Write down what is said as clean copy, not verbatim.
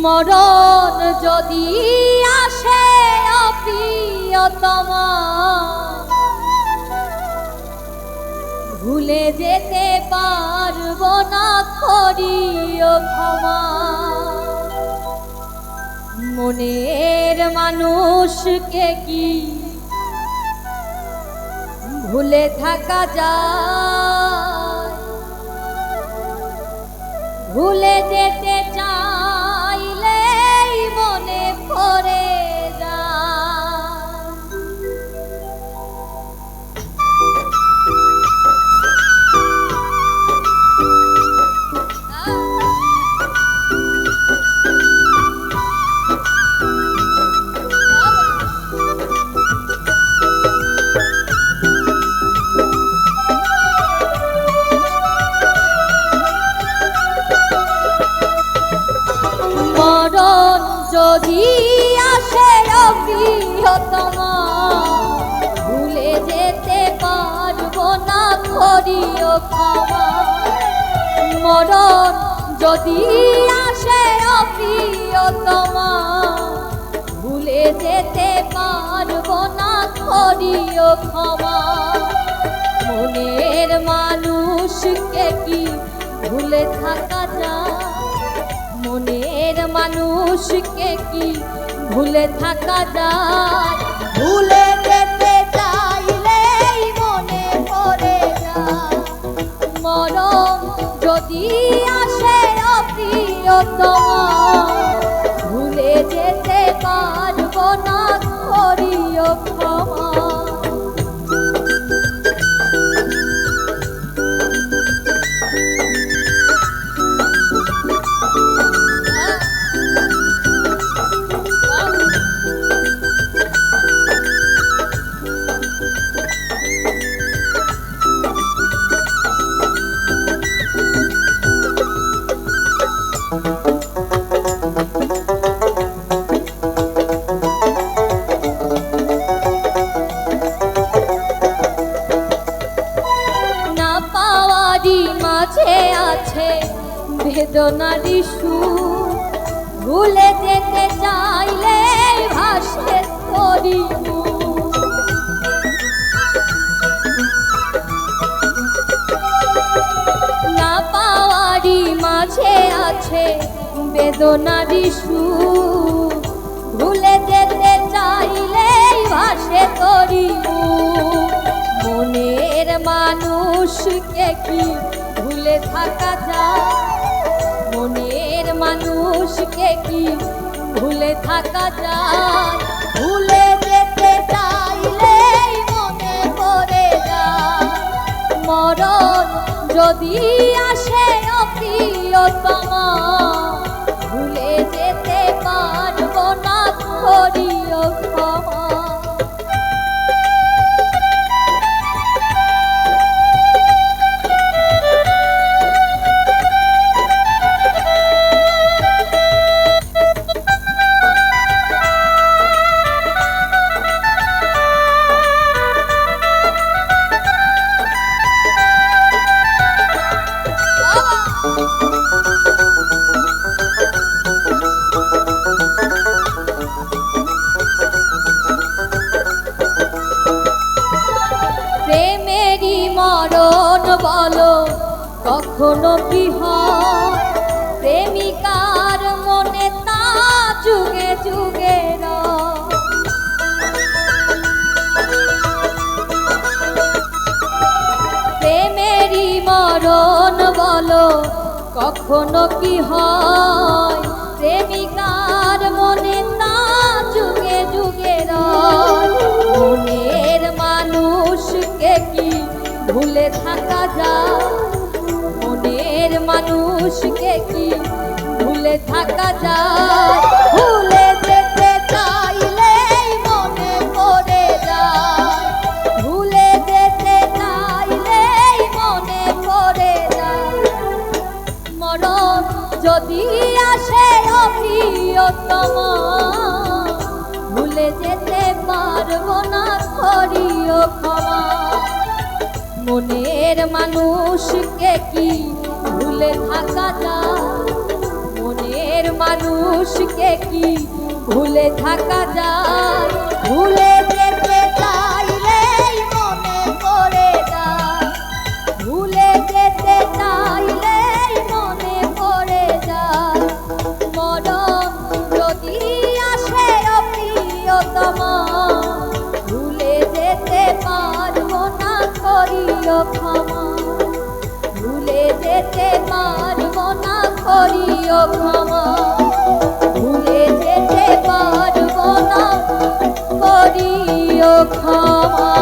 মরণ যদি আসে অপ্রিয়তমা, ভুলে যেতে পারবো না, করিও ক্ষমা। মনের মানুষকে কি ভুলে থাকা যায়? ভুলে যেতে চাইলেই মনে পড়ে যায়। মরণ যদি আসে অপ্রিয়তমা, ভুলে যেতে পারবো না, করিও ক্ষমা। মরণ যদি আসে অপ্রিয়তমা, ভুলে যেতে পারবো না, করিও ক্ষমা। মনের মানুষকে কি ভুলে থাকা যায়? মনের মানুষকে কি ভুলে থাকা যায়? ভুলে যেতে চাইলেই মনে পড়ে যায়। মরণ যদি আসে অপ্রিয়তমা, ভুলে যেতে পারবো না, করিও ক্ষমা। না পাওয়ারই মাঝে আছে বেদনারই সুর, ভুলে যেতে চাইলে ভাসে তোরি মুখ। না পাওয়ারই মাঝে আছে বেদনারই সুর, ভুলে যেতে চাইলে ভাসে তোরি মুখ। মনের মানুষকে কি ভুলে থাকা যায়? মনের মানুষকে কি ভুলে থাকা যায়? ভুলে যেতে চাইলেই মনে পড়ে যায়। মরণ যদি আসে অপ্রিয়তমা, ভুলে যেতে পারবো না, করিও ক্ষমা। প্রেমেরই মরণ বলো কখনো কি হয়? প্রেমিকার মনে তা যুগে যুগে রয়। প্রেমেরই মরণ বলো কখনো কি হয়? প্রেমিকার মনে তা যুগে যুগে রয়। মনের মানুষকে কি ভুলে থাকা যায়? মনের মানুষকে কি ভুলে থাকা যায়? ভুলে যেতে চাইলেই মনে পড়ে যায়। ভুলে যেতে চাইলেই মনে পড়ে যায়। মরণ যদি আসে অপ্রিয়তমা, ভুলে যেতে পারবো না, করিও ক্ষমা। মনের মানুষকে কি ভুলে থাকা যায়? মনের মানুষকে কি ভুলে থাকা যায়? ভুলে যেতে চাইলেই মনে পড়ে যায়, ভুলে যেতে চাইলেই মনে পড়ে যায়। মরণ যদি আসে প্রিয়তমা, ভুলে যেতে পারবো না, করিও ক্ষমা। ভুলে যেতে পারবো না, করিও ক্ষমা। ভুলে যেতে পারবো না, করিও ক্ষমা।